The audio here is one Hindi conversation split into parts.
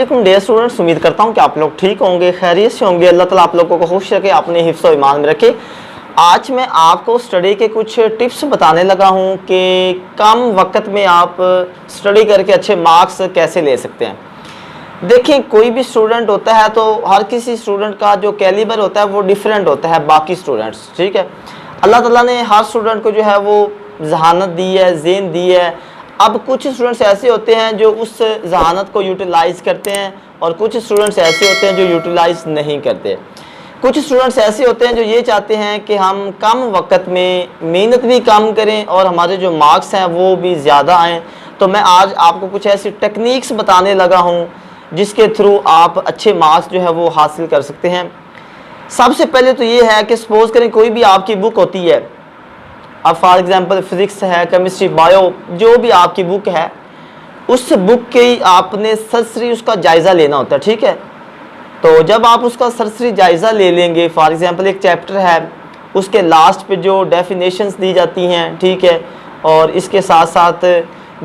वालेकुम डियर स्टूडेंट्स, उम्मीद करता हूँ कि आप लोग ठीक होंगे, खैरियत से होंगे। अल्लाह ताला आप लोगों को खुश रखे, अपने हिफ्ज़ और ईमान में रखे। आज मैं आपको स्टडी के कुछ टिप्स बताने लगा हूँ कि कम वक्त में आप स्टडी करके अच्छे मार्क्स कैसे ले सकते हैं। देखिए, कोई भी स्टूडेंट होता है तो हर किसी स्टूडेंट का जो कैलिबर होता है वो डिफरेंट होता है बाकी स्टूडेंट्स, ठीक है। अल्लाह ताला ने हर स्टूडेंट को जो है वो जहानत दी है, ज़हन दी है। अब कुछ स्टूडेंट्स ऐसे होते हैं जो उस जहानत को यूटिलाइज़ करते हैं और कुछ स्टूडेंट्स ऐसे होते हैं जो यूटिलाइज़ नहीं करते। कुछ स्टूडेंट्स ऐसे होते हैं जो ये चाहते हैं कि हम कम वक्त में मेहनत भी कम करें और हमारे जो मार्क्स हैं वो भी ज़्यादा आएँ। तो मैं आज आपको कुछ ऐसी टेक्निक्स बताने लगा हूँ जिसके थ्रू आप अच्छे मार्क्स जो है वो हासिल कर सकते हैं। सबसे पहले तो ये है कि सपोज़ करें कोई भी आपकी बुक होती है, अब फॉर एग्जांपल फिज़िक्स है, केमिस्ट्री, बायो, जो भी आपकी बुक है, उस बुक के आपने सरसरी उसका जायज़ा लेना होता है, ठीक है। तो जब आप उसका सरसरी जायज़ा ले लेंगे, फॉर एग्जांपल एक चैप्टर है, उसके लास्ट पे जो डेफिनेशंस दी जाती हैं, ठीक है, और इसके साथ साथ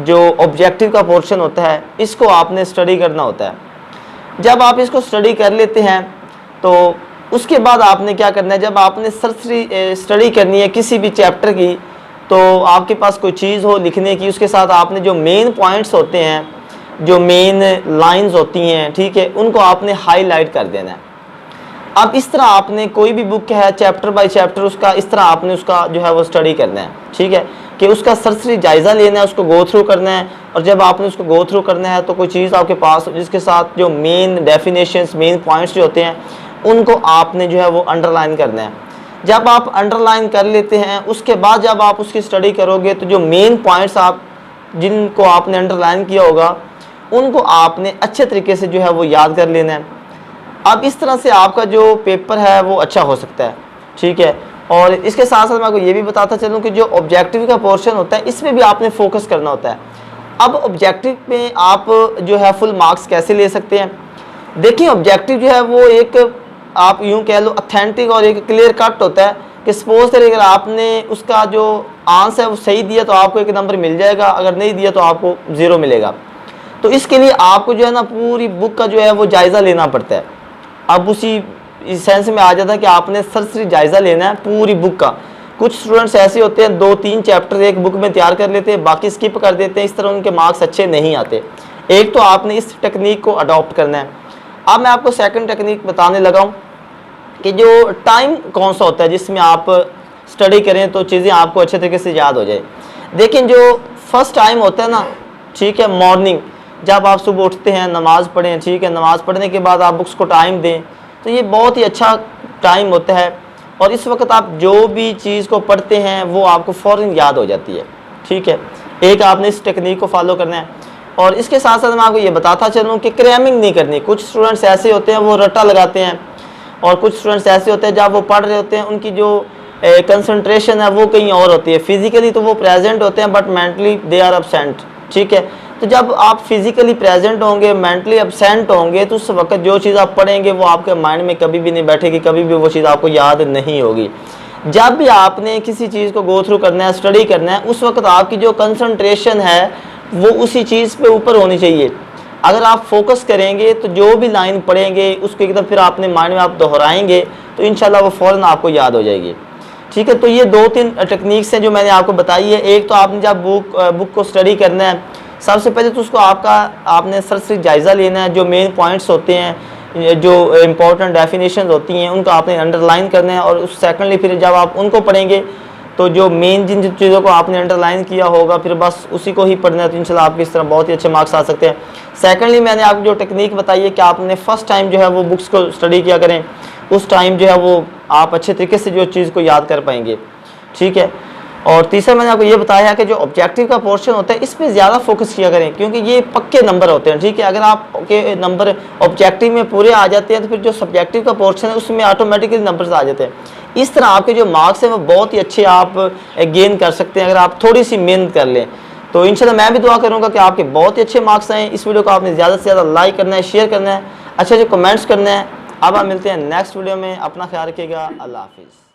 जो ऑब्जेक्टिव का पोर्शन होता है, इसको आपने स्टडी करना होता है। जब आप इसको स्टडी कर लेते हैं तो उसके बाद आपने क्या करना है, जब आपने सरसरी स्टडी करनी है किसी भी चैप्टर की, तो आपके पास कोई चीज़ हो लिखने की, उसके साथ आपने जो मेन पॉइंट्स होते हैं, जो मेन लाइंस होती हैं, ठीक है, उनको आपने हाईलाइट कर देना है। अब इस तरह आपने कोई भी बुक है चैप्टर बाय चैप्टर उसका इस तरह आपने उसका जो है वो स्टडी करना है, ठीक है, कि उसका सरसरी जायज़ा लेना है, उसको गो थ्रू करना है। और जब आपने उसको गो थ्रू करना है तो कोई चीज़ आपके पास जिसके साथ जो मेन डेफिनेशंस, मेन पॉइंट्स जो होते हैं, उनको आपने जो है वो अंडरलाइन करना है। जब आप अंडरलाइन कर लेते हैं, उसके बाद जब आप उसकी स्टडी करोगे तो जो मेन पॉइंट्स आप जिनको आपने अंडरलाइन किया होगा उनको आपने अच्छे तरीके से जो है वो याद कर लेना है। अब इस तरह से आपका जो पेपर है वो अच्छा हो सकता है, ठीक है। और इसके साथ साथ मैं आपको ये भी बताता चलूँ कि जो ऑब्जेक्टिव का पोर्शन होता है इसमें भी आपने फोकस करना होता है। अब ऑब्जेक्टिव में आप जो है फुल मार्क्स कैसे ले सकते हैं। देखिए, ऑब्जेक्टिव जो है वो एक आप यूँ कह लो ऑथेंटिक और एक क्लियर कट होता है कि सपोज करें अगर आपने उसका जो आंसर है वो सही दिया तो आपको 1 नंबर मिल जाएगा, अगर नहीं दिया तो आपको 0 मिलेगा। तो इसके लिए आपको जो है ना पूरी बुक का जो है वो जायज़ा लेना पड़ता है। अब उसी इस सेंस में आ जाता है कि आपने सरसरी जायज़ा लेना है पूरी बुक का। कुछ स्टूडेंट्स ऐसे होते हैं 2-3 चैप्टर एक बुक में तैयार कर लेते हैं, बाकी स्किप कर देते हैं, इस तरह उनके मार्क्स अच्छे नहीं आते। एक तो आपने इस टेक्निक को अडॉप्ट करना है। अब मैं आपको सेकंड टेक्निक बताने लगा हूँ कि जो टाइम कौन सा होता है जिसमें आप स्टडी करें तो चीज़ें आपको अच्छे तरीके से याद हो जाए। देखिए, जो फर्स्ट टाइम होता है ना, ठीक है, मॉर्निंग, जब आप सुबह उठते हैं, नमाज़ पढ़ें, ठीक है, नमाज़ पढ़ने के बाद आप बुक्स को टाइम दें, तो ये बहुत ही अच्छा टाइम होता है। और इस वक्त आप जो भी चीज़ को पढ़ते हैं वो आपको फ़ौरन याद हो जाती है, ठीक है। एक आपने इस टेक्निक को फॉलो करना है। और इसके साथ साथ मैं आपको ये बताता चलूँ कि क्रैमिंग नहीं करनी। कुछ स्टूडेंट्स ऐसे होते हैं वो रट्टा लगाते हैं, और कुछ स्टूडेंट्स ऐसे होते हैं जब वो पढ़ रहे होते हैं उनकी जो कंसंट्रेशन है वो कहीं और होती है। फिजिकली तो वो प्रेजेंट होते हैं but mentally they are absent, ठीक है। तो जब आप फिजिकली प्रेजेंट होंगे, मेंटली एब्सेंट होंगे, तो उस वक्त जो चीज़ आप पढ़ेंगे वो आपके माइंड में कभी भी नहीं बैठेगी, कभी भी वो चीज़ आपको याद नहीं होगी। जब भी आपने किसी चीज़ को गो थ्रू करना है, स्टडी करना है, उस वक्त आपकी जो कंसंट्रेशन है वो उसी चीज़ पे ऊपर होनी चाहिए। अगर आप फोकस करेंगे तो जो भी लाइन पढ़ेंगे उसको एकदम फिर अपने माइंड में आप दोहराएंगे तो इंशाल्लाह वो फ़ौरन आपको याद हो जाएगी, ठीक है। तो ये 2-3 टेक्निक्स हैं जो मैंने आपको बताई है। एक तो आपने जब बुक को स्टडी करना है, सबसे पहले तो उसको आपने सरसरी जायज़ा लेना है। जो मेन पॉइंट्स होते हैं, जो इम्पोर्टेंट डेफिनेशन होती हैं, उनको आपने अंडरलाइन करना है। और उस सेकेंडली फिर जब आप उनको पढ़ेंगे तो जो मेन जिन चीज़ों को आपने अंडरलाइन किया होगा फिर बस उसी को ही पढ़ना है, तो इंशाल्लाह आपके इस तरह बहुत ही अच्छे मार्क्स आ सकते हैं। सेकेंडली मैंने आपको जो टेक्निक बताई है कि आपने फर्स्ट टाइम जो है वो बुक्स को स्टडी किया करें, उस टाइम जो है वो आप अच्छे तरीके से जो चीज़ को याद कर पाएंगे, ठीक है। और तीसरा मैंने आपको ये बताया है कि जो ऑब्जेक्टिव का पोर्शन होता है इस पर ज़्यादा फोकस किया करें, क्योंकि ये पक्के नंबर होते हैं, ठीक है। अगर आपके नंबर ऑब्जेक्टिव में पूरे आ जाते हैं तो फिर जो सब्जेक्टिव का पोर्शन है उसमें ऑटोमेटिकली नंबर्स आ जाते हैं। इस तरह आपके जो मार्क्स हैं वो बहुत ही अच्छे आप गेन कर सकते हैं अगर आप थोड़ी सी मेहनत कर लें। तो इंशाल्लाह मैं भी दुआ करूँगा कि आपके बहुत ही अच्छे मार्क्स आएँ। इस वीडियो को आपने ज़्यादा से ज़्यादा लाइक करना है, शेयर करना है, अच्छे अच्छे कमेंट्स करना है। अब आप मिलते हैं नेक्स्ट वीडियो में। अपना ख्याल रखिएगा। अल्लाह हाफिज़।